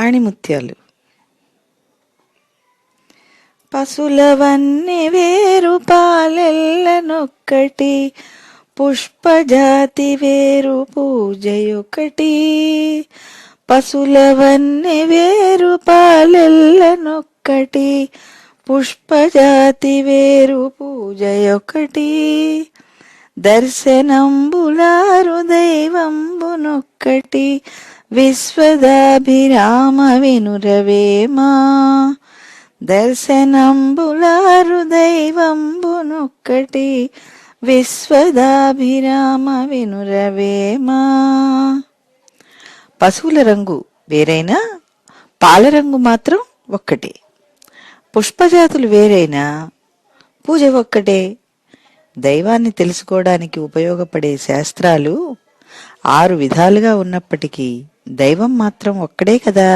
ఆణిముత్యాలు. పశులవన్నీ వేరు పాలెల్లనొక్కటి, పుష్పజాతి వేరు పూజయొకటి. పశులవన్నీ వేరు పాలెల్లనొక్కటి, పుష్పజాతి వేరు పూజయొకటి. దర్శనంబులారు దైవంబునొక్కటి, విశ్వదాభిరామ వినురవేమా. దర్శనంబులారు దైవంబునొక్కటి, విశ్వదాభిరామ వినురవేమా. పశువుల రంగు వేరైనా పాలరంగు మాత్రం ఒక్కటే. పుష్పజాతులు వేరైనా పూజ ఒక్కటే. దైవాన్ని తెలుసుకోవడానికి ఉపయోగపడే శాస్త్రాలు 6 విధాలుగా ఉన్నప్పటికీ దైవం మాత్రం ఒక్కడే కదా.